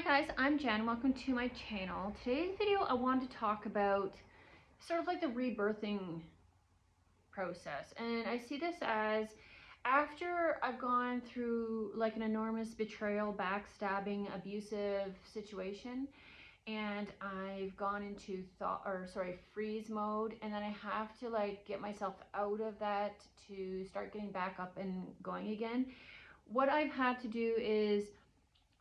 Hi guys, I'm Jen. Welcome to my channel. Today's video I wanted to talk about sort of like the rebirthing process. And I see this as after I've gone through like an enormous betrayal, backstabbing, abusive situation, and I've gone into freeze mode, and then I have to like get myself out of that to start getting back up and going again. What I've had to do is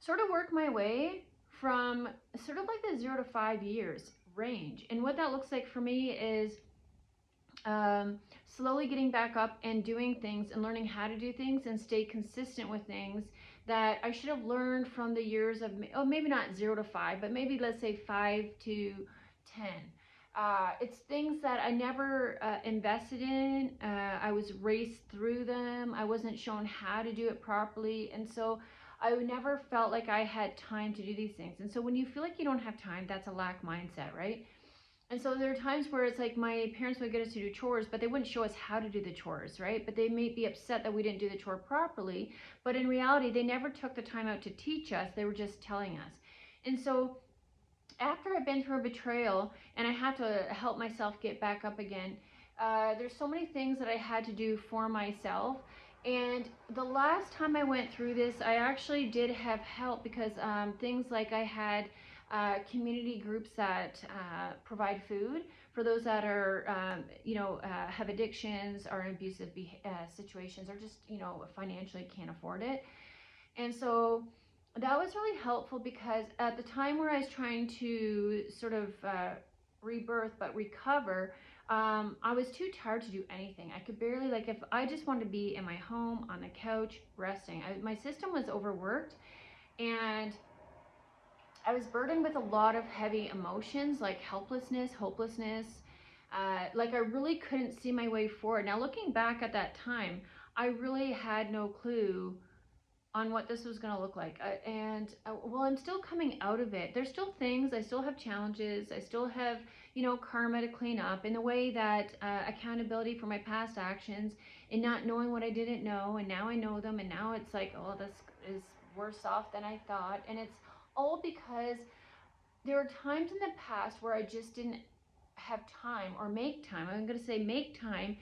sort of work my way from sort of like the 0 to 5 years range. And what that looks like for me is slowly getting back up and doing things and learning how to do things and stay consistent with things that I should have learned from the years of, oh, maybe not 0 to 5, but maybe let's say 5 to 10. It's things that I never invested in. I was raced through them. I wasn't shown how to do it properly. And so I never felt like I had time to do these things. And so when you feel like you don't have time, that's a lack mindset, right? And so there are times where it's like my parents would get us to do chores, but they wouldn't show us how to do the chores, right? But they may be upset that we didn't do the chore properly. But in reality, they never took the time out to teach us. They were just telling us. And so after I've been through a betrayal and I had to help myself get back up again, there's so many things that I had to do for myself. And the last time I went through this, I actually did have help because things like I had community groups that provide food for those that are, have addictions or in abusive situations, or just, financially can't afford it. And so that was really helpful because at the time where I was trying to sort of rebirth but recover, I was too tired to do anything. I could barely, like, if I just wanted to be in my home on the couch resting. My system was overworked, and I was burdened with a lot of heavy emotions like helplessness, hopelessness. Like I really couldn't see my way forward. Now looking back at that time, I really had no clue on what this was going to look like. Well, I'm still coming out of it. There's still things, I still have challenges, I still have, karma to clean up in the way that accountability for my past actions and not knowing what I didn't know, and now I know them, and now it's like, oh, this is worse off than I thought. And it's all because there were times in the past where I just didn't have time or make time. I'm going to say make time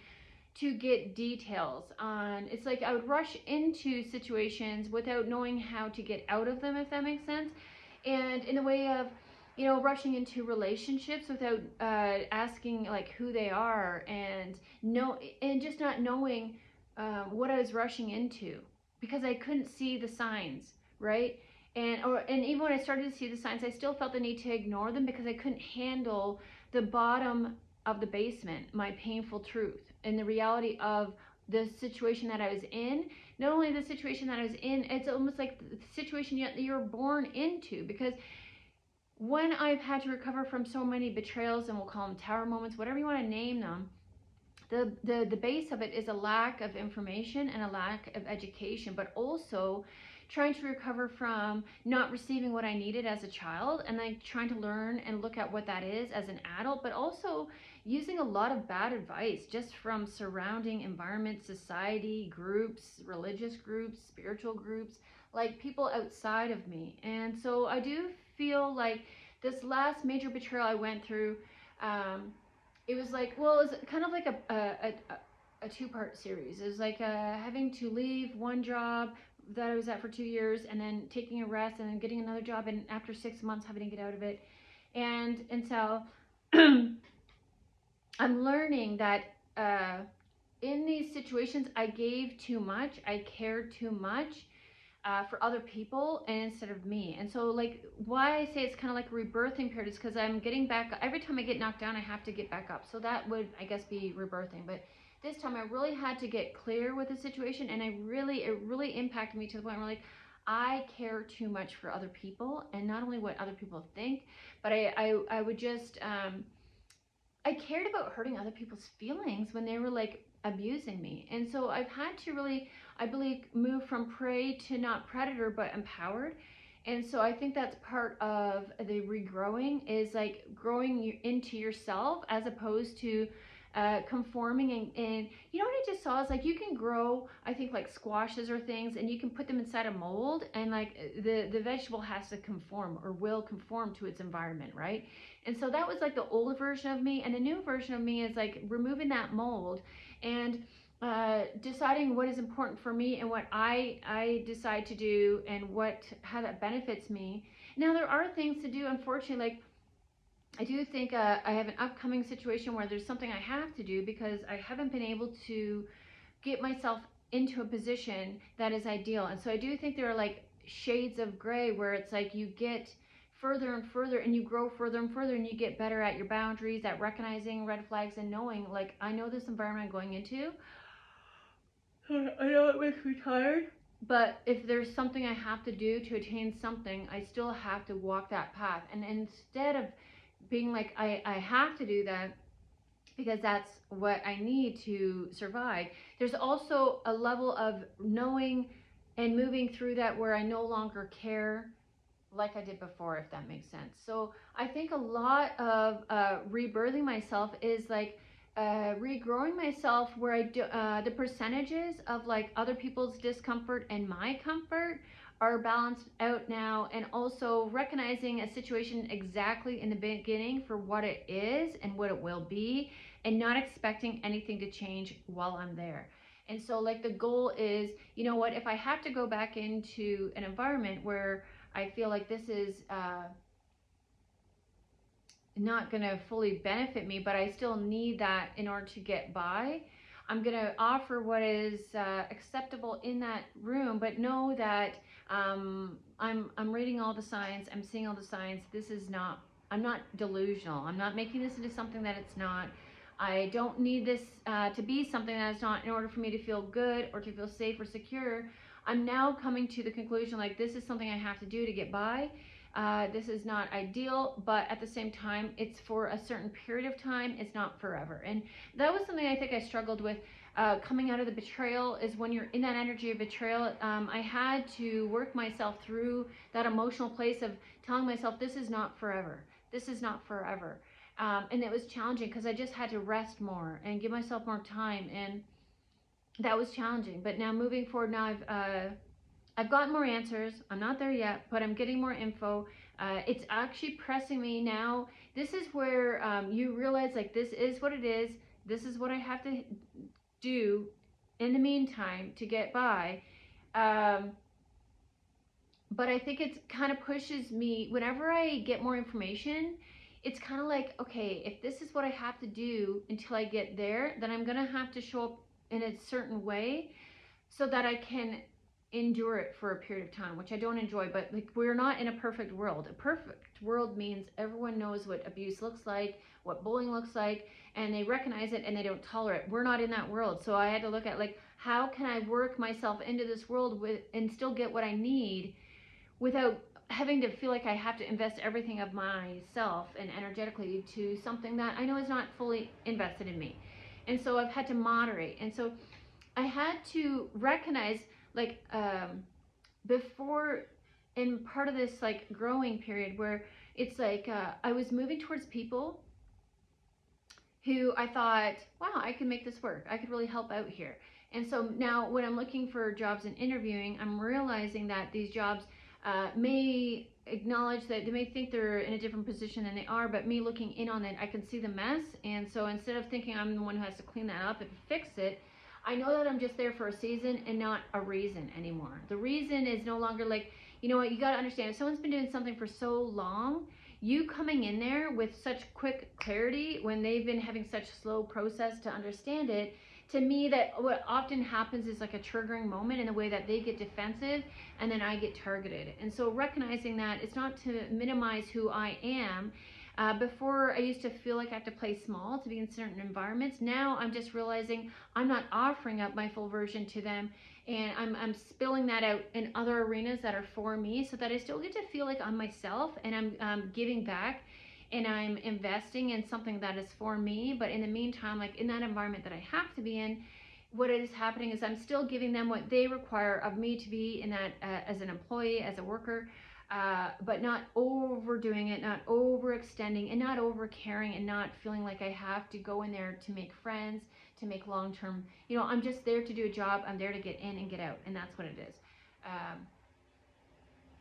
to get details on. It's like I would rush into situations without knowing how to get out of them, if that makes sense. And in a way of, rushing into relationships without asking like who they are, and just not knowing what I was rushing into because I couldn't see the signs, right? And even when I started to see the signs, I still felt the need to ignore them because I couldn't handle the bottom of the basement, my painful truth and the reality of the situation that I was in. Not only the situation that I was in, it's almost like the situation that you're born into, because when I've had to recover from so many betrayals, and we'll call them tower moments, whatever you want to name them, the base of it is a lack of information and a lack of education, but also trying to recover from not receiving what I needed as a child, and then trying to learn and look at what that is as an adult, but also using a lot of bad advice just from surrounding environment, society, groups, religious groups, spiritual groups, like people outside of me. And so I do feel like this last major betrayal I went through, it was like, well, it was kind of like a two-part series. It was like having to leave one job that I was at for 2 years, and then taking a rest, and then getting another job, and after 6 months having to get out of it. And so I'm learning that in these situations I gave too much, I cared too much for other people and instead of me. And so like why I say it's kind of like a rebirthing period is because I'm getting back. Every time I get knocked down, I have to get back up. So that would, I guess, be rebirthing. But this time I really had to get clear with the situation, and it really impacted me to the point where like I care too much for other people, and not only what other people think, but I would just I cared about hurting other people's feelings when they were like abusing me. And so I've had to really, I believe, move from prey to not predator but empowered. And so I think that's part of the regrowing, is like growing into yourself as opposed to conforming, and you know what I just saw is like you can grow, I think, like squashes or things, and you can put them inside a mold, and like the vegetable has to conform or will conform to its environment, right? And so that was like the old version of me, and the new version of me is like removing that mold and deciding what is important for me and what I decide to do and how that benefits me. Now there are things to do, unfortunately, like I do think I have an upcoming situation where there's something I have to do because I haven't been able to get myself into a position that is ideal. And so I do think there are like shades of gray where it's like you get further and further and you grow further and further and you get better at your boundaries, at recognizing red flags and knowing, like, I know this environment I'm going into. I know it makes me tired, but if there's something I have to do to attain something, I still have to walk that path. And instead of being like, I have to do that because that's what I need to survive, there's also a level of knowing and moving through that where I no longer care like I did before, if that makes sense. So I think a lot of rebirthing myself is like regrowing myself where I do the percentages of like other people's discomfort and my comfort are balanced out now, and also recognizing a situation exactly in the beginning for what it is and what it will be, and not expecting anything to change while I'm there. And so like the goal is, you know what, if I have to go back into an environment where I feel like this is not going to fully benefit me, but I still need that in order to get by, I'm going to offer what is acceptable in that room, but know that I'm reading all the signs, I'm seeing all the signs. This is not, I'm not delusional. I'm not making this into something that it's not. I don't need this to be something that it's not in order for me to feel good or to feel safe or secure. I'm now coming to the conclusion, like, this is something I have to do to get by. This is not ideal, but at the same time, it's for a certain period of time. It's not forever. And that was something I think I struggled with coming out of the betrayal, is when you're in that energy of betrayal. I had to work myself through that emotional place of telling myself, this is not forever. This is not forever. And it was challenging because I just had to rest more and give myself more time. And that was challenging. But now moving forward, now I've gotten more answers. I'm not there yet, but I'm getting more info. It's actually pressing me now. This is where you realize, like, this is what it is. This is what I have to do in the meantime to get by. But I think it kind of pushes me. Whenever I get more information, it's kind of like, okay, if this is what I have to do until I get there, then I'm going to have to show up in a certain way so that I can endure it for a period of time, which I don't enjoy. But like, we're not in a perfect world. A perfect world means everyone knows what abuse looks like, what bullying looks like, and they recognize it and they don't tolerate it. We're not in that world. So I had to look at, like, how can I work myself into this world with and still get what I need without having to feel like I have to invest everything of myself and energetically to something that I know is not fully invested in me. And so I've had to moderate. And so I had to recognize, like, before, in part of this like growing period, where it's like I was moving towards people who I thought, wow, I can make this work. I could really help out here. And so now when I'm looking for jobs and interviewing, I'm realizing that these jobs may acknowledge that they may think they're in a different position than they are, but me looking in on it, I can see the mess. And so instead of thinking I'm the one who has to clean that up and fix it, I know that I'm just there for a season and not a reason anymore. The reason is no longer like, you know what, you got to understand, if someone's been doing something for so long, you coming in there with such quick clarity when they've been having such slow process to understand it, to me, that what often happens is like a triggering moment in the way that they get defensive and then I get targeted. And so recognizing that it's not to minimize who I am. Before, I used to feel like I have to play small to be in certain environments. Now I'm just realizing I'm not offering up my full version to them, and I'm spilling that out in other arenas that are for me, so that I still get to feel like I'm myself and I'm giving back and I'm investing in something that is for me. But in the meantime, like in that environment that I have to be in, what is happening is I'm still giving them what they require of me to be in that as an employee, as a worker. but not overdoing it, not overextending, and not over caring, and not feeling like I have to go in there to make friends, to make long-term, I'm just there to do a job. I'm there to get in and get out, and that's what it is.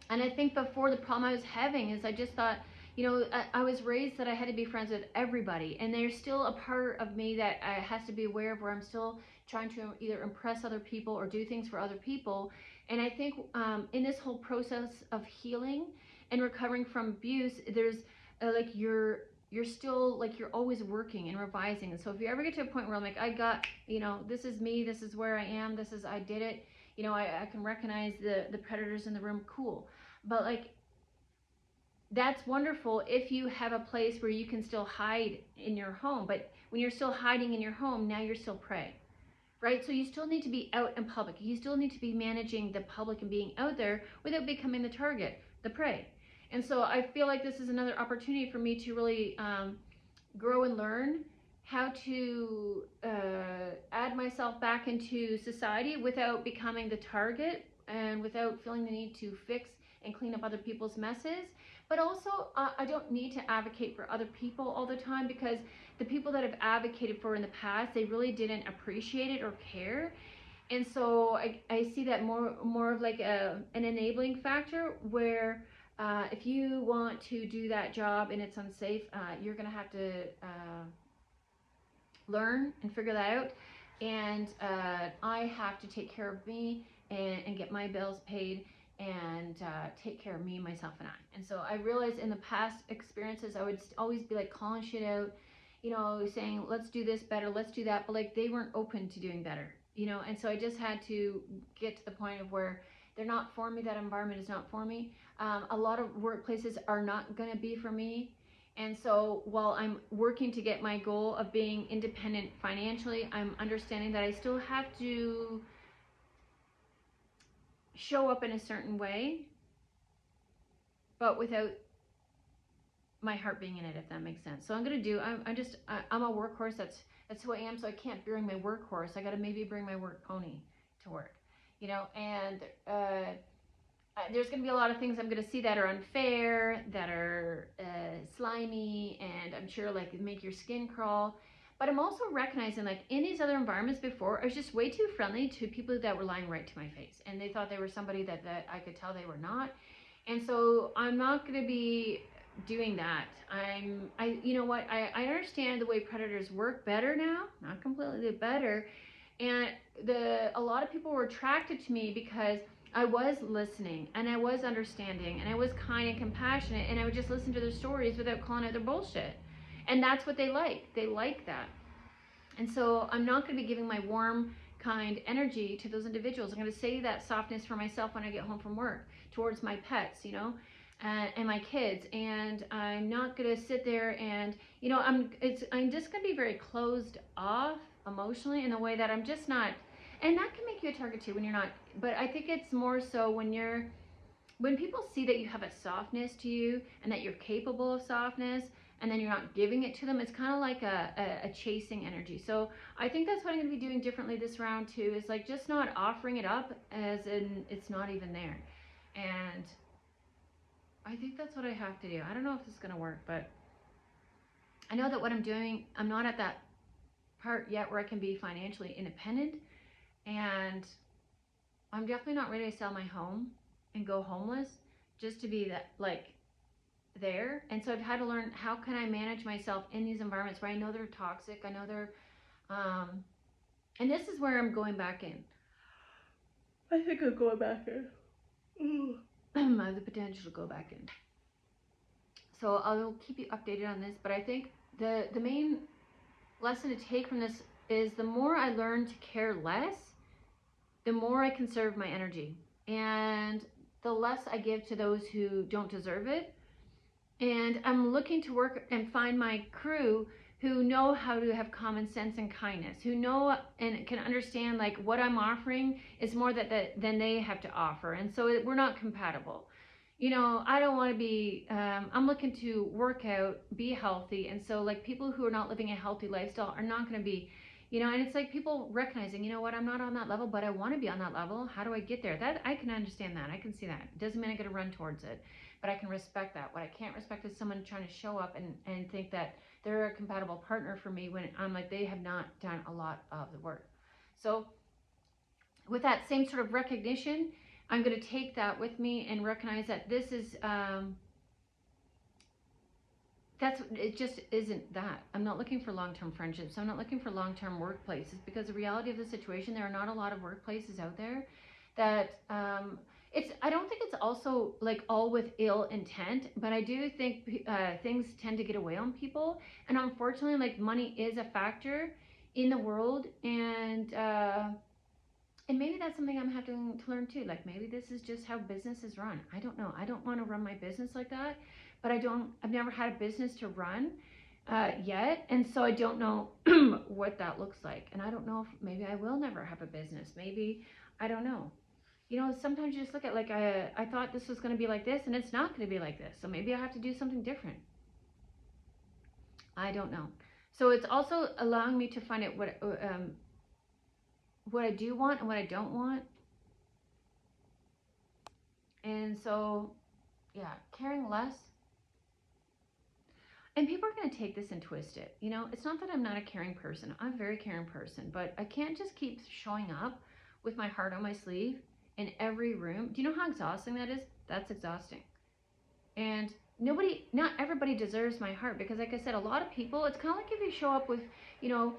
And I think before, the problem I was having is I just thought, I was raised that I had to be friends with everybody, and there's still a part of me that has to be aware of, where I'm still trying to either impress other people or do things for other people. And I think in this whole process of healing and recovering from abuse, there's like you're still, like, you're always working and revising. And so if you ever get to a point where I'm like, I got, this is me, this is where I am, I did it, I can recognize the predators in the room, cool. But like, that's wonderful if you have a place where you can still hide in your home. But when you're still hiding in your home, now you're still prey, right? So you still need to be out in public. You still need to be managing the public and being out there without becoming the target, the prey. And so I feel like this is another opportunity for me to really grow and learn how to add myself back into society without becoming the target, and without feeling the need to fix and clean up other people's messes. But also, I don't need to advocate for other people all the time, because the people that I've advocated for in the past, they really didn't appreciate it or care. And so I see that more of like an enabling factor, where if you want to do that job and it's unsafe, you're going to have to learn and figure that out. And I have to take care of me and get my bills paid, and take care of me, myself, and I. And so I realized in the past experiences, I would always be like calling shit out, saying, let's do this better, let's do that. But like, they weren't open to doing better, and so I just had to get to the point of where they're not for me. That environment is not for me. A lot of workplaces are not going to be for me. And so while I'm working to get my goal of being independent financially, I'm understanding that I still have to show up in a certain way, but without my heart being in it, if that makes sense. So I'm a workhorse. That's who I am. So I can't bring my workhorse. I got to maybe bring my work pony to work, and there's going to be a lot of things I'm going to see that are unfair, that are slimy, and I'm sure like make your skin crawl. But I'm also recognizing, like, in these other environments before, I was just way too friendly to people that were lying right to my face, and they thought they were somebody that I could tell they were not. And so I'm not going to be doing that. You know what? I understand the way predators work better now, not completely better. And a lot of people were attracted to me because I was listening, and I was understanding, and I was kind and compassionate, and I would just listen to their stories without calling out their bullshit. And that's what they like. They like that. And so I'm not going to be giving my warm, kind energy to those individuals. I'm going to save that softness for myself when I get home from work, towards my pets, and my kids. And I'm not going to sit there and, I'm just going to be very closed off emotionally, in a way that I'm just not. And that can make you a target too when you're not. But I think it's more so when people see that you have a softness to you, and that you're capable of softness, and then you're not giving it to them, it's kind of like a chasing energy. So I think that's what I'm going to be doing differently this round too, is like just not offering it up as in it's not even there. And I think that's what I have to do. I don't know if this is going to work, but I know that what I'm doing, I'm not at that part yet where I can be financially independent. And I'm definitely not ready to sell my home and go homeless just to be that, like, there. And so I've had to learn, how can I manage myself in these environments where I know they're toxic, I know they're and this is where I'm going back in. I think I'm going back in. I have the potential to go back in. So I'll keep you updated on this, but I think the main lesson to take from this is, the more I learn to care less, the more I conserve my energy, and the less I give to those who don't deserve it. And I'm looking to work and find my crew who know how to have common sense and kindness, who know and can understand, like, what I'm offering is more than they have to offer. And so we're not compatible. I don't want to be, I'm looking to work out, be healthy. And so, like, people who are not living a healthy lifestyle are not going to be, You know, and it's like people recognizing, you know what, I'm not on that level, but I want to be on that level. How do I get there? That I can understand that. I can see that. It doesn't mean I got to run towards it, but I can respect that. What I can't respect is someone trying to show up and think that they're a compatible partner for me when I'm like, they have not done a lot of the work. So with that same sort of recognition, I'm going to take that with me and recognize that this is, that's, it just isn't that. I'm not looking for long-term friendships. I'm not looking for long-term workplaces, because the reality of the situation, there are not a lot of workplaces out there that, it's, I don't think it's also like all with ill intent, but I do think things tend to get away on people. And unfortunately, like, money is a factor in the world. And maybe that's something I'm having to learn too. Like, maybe this is just how business is run. I don't know. I don't want to run my business like that, but I've never had a business to run yet. And so I don't know what that looks like. And I don't know if maybe I will never have a business. Maybe, I don't know. You know, sometimes you just look at, like, I thought this was going to be like this, and it's not going to be like this. So maybe I have to do something different. I don't know. So it's also allowing me to find out what I do want and what I don't want. And so, yeah, caring less. And people are going to take this and twist it. You know, it's not that I'm not a caring person. I'm a very caring person, but I can't just keep showing up with my heart on my sleeve in every room. Do you know how exhausting that is? That's exhausting. And not everybody deserves my heart, because, like I said, a lot of people, it's kind of like if you show up with, you know,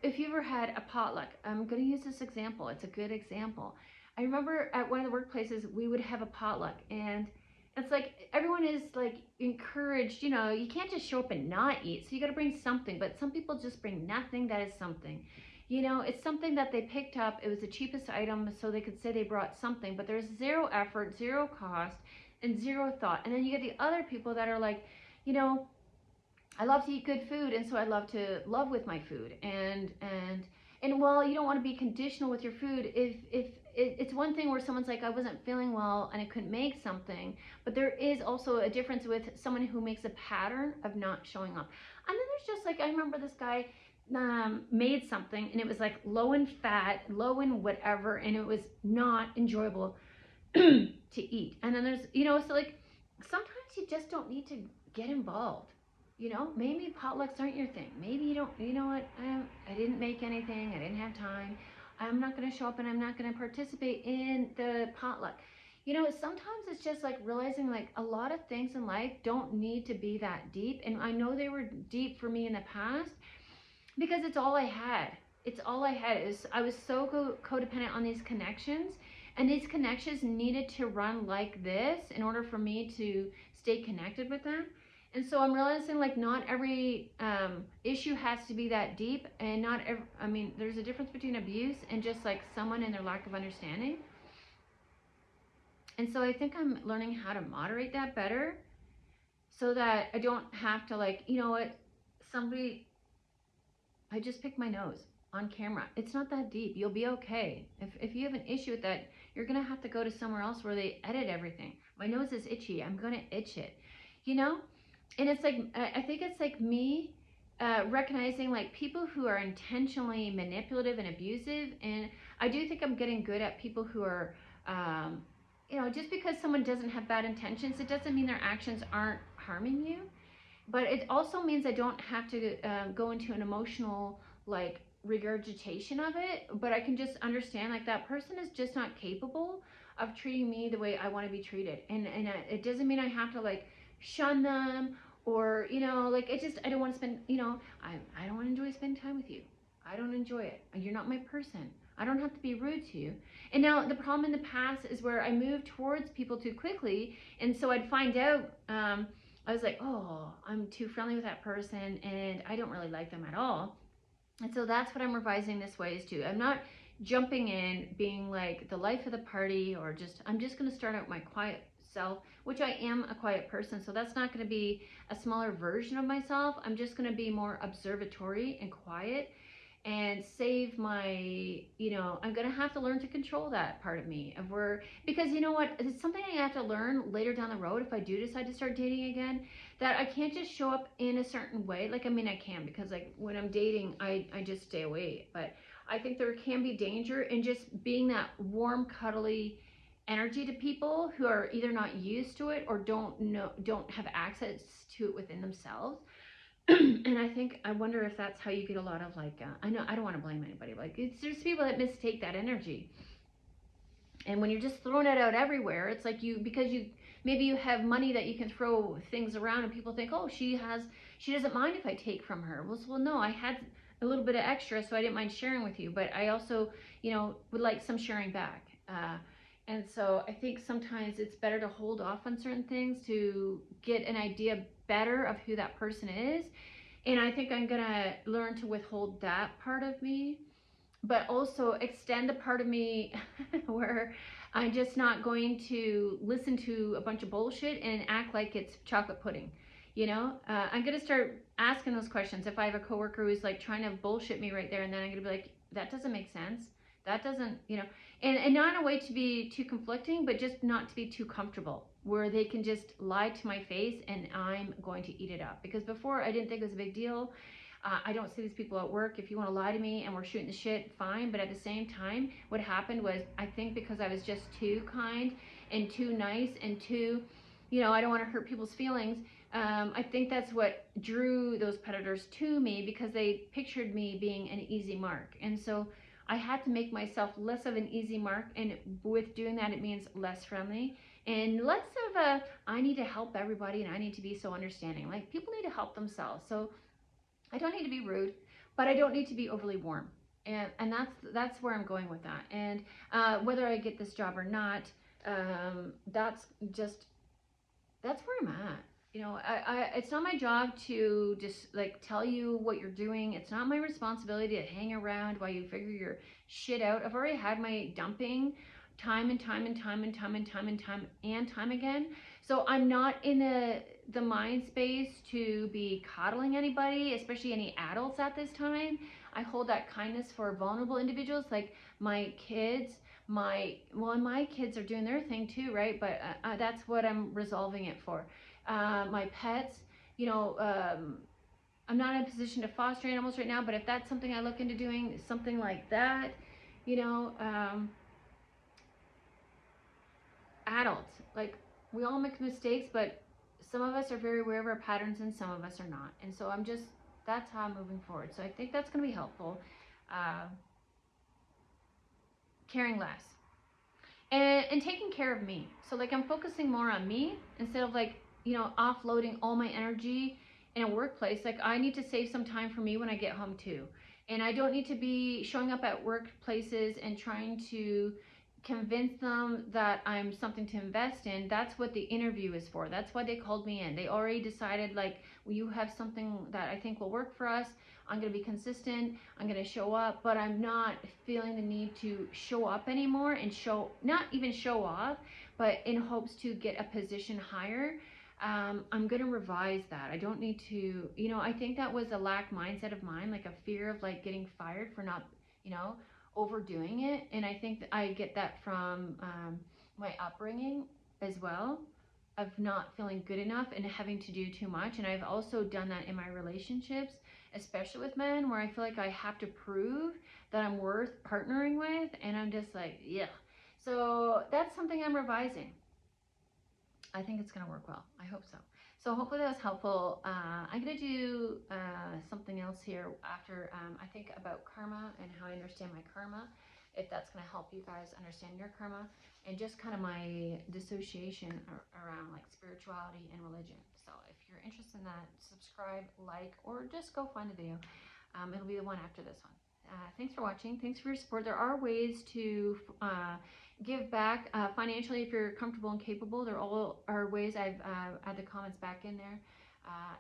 if you ever had a potluck. I'm going to use this example. It's a good example. I remember at one of the workplaces, we would have a potluck, and it's like everyone is like encouraged, you know, you can't just show up and not eat. So you got to bring something, but some people just bring nothing that is something. You know, it's something that they picked up. It was the cheapest item, so they could say they brought something, but there's zero effort, zero cost, and zero thought. And then you get the other people that are like, you know, I love to eat good food, and so I love to love with my food. And while you don't want to be conditional with your food, if it's one thing where someone's like, I wasn't feeling well and I couldn't make something, but there is also a difference with someone who makes a pattern of not showing up. And then there's just like, I remember this guy made something, and it was like low in fat, low in whatever, and it was not enjoyable to eat. And then there's, you know, so like sometimes you just don't need to get involved. You know, maybe potlucks aren't your thing. Maybe you don't, you know what, I didn't make anything, I didn't have time, I'm not going to show up, and I'm not going to participate in the potluck. You know, sometimes it's just like realizing, like, a lot of things in life don't need to be that deep. And I know they were deep for me in the past, because it's all I had. It's all I had. I was so codependent on these connections, and these connections needed to run like this in order for me to stay connected with them. And so I'm realizing, like, not every issue has to be that deep, and not every, I mean, there's a difference between abuse and just like someone and their lack of understanding. And so I think I'm learning how to moderate that better, so that I don't have to, like, you know what, I just picked my nose on camera. It's not that deep. You'll be okay. If you have an issue with that, you're going to have to go to somewhere else where they edit everything. My nose is itchy. I'm going to itch it, you know? And it's like, I think it's like me recognizing, like, people who are intentionally manipulative and abusive. And I do think I'm getting good at people who are, you know, just because someone doesn't have bad intentions, it doesn't mean their actions aren't harming you. But it also means I don't have to go into an emotional, like, regurgitation of it. But I can just understand, like, that person is just not capable of treating me the way I want to be treated. And it doesn't mean I have to, like, shun them, or, you know, like, I don't want to spend, you know, I don't want to enjoy spending time with you. I don't enjoy it. You're not my person. I don't have to be rude to you. And now the problem in the past is where I moved towards people too quickly, and so I'd find out, I was like, oh, I'm too friendly with that person, and I don't really like them at all. And so that's what I'm revising this way is too. I'm not jumping in being like the life of the party, or I'm just going to start out my quiet self, which I am a quiet person. So that's not going to be a smaller version of myself. I'm just going to be more observatory and quiet. and save my, I'm going to have to learn to control that part of me of where, because you know what, it's something I have to learn later down the road if I do decide to start dating again, that I can't just show up in a certain way. Like, I mean, I can, because like when I'm dating, I just stay away. But I think there can be danger in just being that warm, cuddly energy to people who are either not used to it or don't have access to it within themselves. And I wonder if that's how you get a lot of like, I know I don't want to blame anybody, but like there's people that mistake that energy. And when you're just throwing it out everywhere, it's like because you maybe you have money that you can throw things around, and people think, oh, she doesn't mind if I take from her. Well, no, I had a little bit of extra, so I didn't mind sharing with you, but I also, would like some sharing back. And so I think sometimes it's better to hold off on certain things to get an idea better of who that person is. And I think I'm gonna learn to withhold that part of me, but also extend the part of me where I'm just not going to listen to a bunch of bullshit and act like it's chocolate pudding. I'm going to start asking those questions. If I have a coworker who's like trying to bullshit me right there and then, I'm going to be like, that doesn't make sense. That doesn't, and not in a way to be too conflicting, but just not to be too comfortable where they can just lie to my face and I'm going to eat it up. Because before I didn't think it was a big deal. I don't see these people at work. If you want to lie to me and we're shooting the shit, fine. But at the same time, what happened was, I think because I was just too kind and too nice and too, I don't want to hurt people's feelings. I think that's what drew those predators to me, because they pictured me being an easy mark. And so I had to make myself less of an easy mark. And with doing that, it means less friendly and less of a, I need to help everybody and I need to be so understanding. Like, people need to help themselves. So I don't need to be rude, but I don't need to be overly warm. And that's where I'm going with that. And whether I get this job or not, that's where I'm at. It's not my job to just like tell you what you're doing. It's not my responsibility to hang around while you figure your shit out. I've already had my dumping time and time and time and time and time and time and time again. So I'm not in the mind space to be coddling anybody, especially any adults at this time. I hold that kindness for vulnerable individuals like my kids. My kids are doing their thing too, right? But that's what I'm resolving it for. My pets, I'm not in a position to foster animals right now, but if that's something I look into doing, something like that, adults, like, we all make mistakes, but some of us are very aware of our patterns and some of us are not. And so that's how I'm moving forward. So I think that's going to be helpful. Caring less and taking care of me. So like, I'm focusing more on me instead of like, offloading all my energy in a workplace. Like, I need to save some time for me when I get home too. And I don't need to be showing up at workplaces and trying to convince them that I'm something to invest in. That's what the interview is for. That's why they called me in. They already decided, like, well, you have something that I think will work for us. I'm going to be consistent. I'm going to show up, but I'm not feeling the need to show up anymore and not even show off, but in hopes to get a position higher. I'm going to revise that. I don't need to, I think that was a lack mindset of mine, like a fear of like getting fired for not, overdoing it. And I think that I get that from my upbringing as well, of not feeling good enough and having to do too much. And I've also done that in my relationships, especially with men, where I feel like I have to prove that I'm worth partnering with. And I'm just like, yeah. So that's something I'm revising. I think it's going to work well. I hope so. So hopefully that was helpful. I'm going to do something else here after I think about karma and how I understand my karma, if that's going to help you guys understand your karma, and just kind of my dissociation around like spirituality and religion. So if you're interested in that, subscribe, like, or just go find the video. It'll be the one after this one. Thanks for watching. Thanks for your support. There are ways to give back financially if you're comfortable and capable. There all are ways. I've add the comments back in there.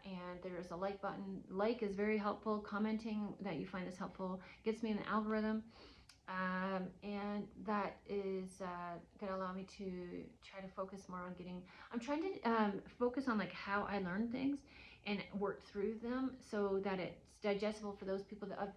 And there's a like button. Like is very helpful. Commenting that you find this helpful gets me in the algorithm. And that is going to allow me to try to focus more on I'm trying to focus on like how I learn things and work through them so that it's digestible for those people that have,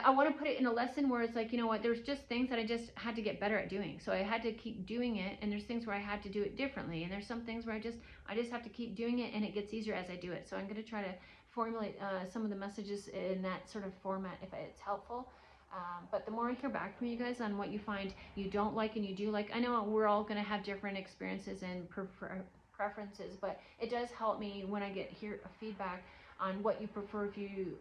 I want to put it in a lesson where it's like, you know what, there's just things that I just had to get better at doing. So I had to keep doing it, and there's things where I had to do it differently, and there's some things where I just have to keep doing it, and it gets easier as I do it. So I'm going to try to formulate some of the messages in that sort of format if it's helpful. But the more I hear back from you guys on what you find you don't like and you do like, I know we're all going to have different experiences and preferences, but it does help me when I get feedback on what you prefer. If you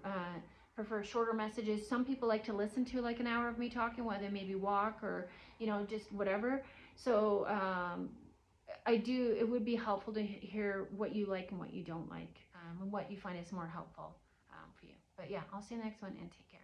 prefer shorter messages, some people like to listen to like an hour of me talking while they maybe walk or just whatever. So it would be helpful to hear what you like and what you don't like, and what you find is more helpful for you. But yeah, I'll see you next one, and take care.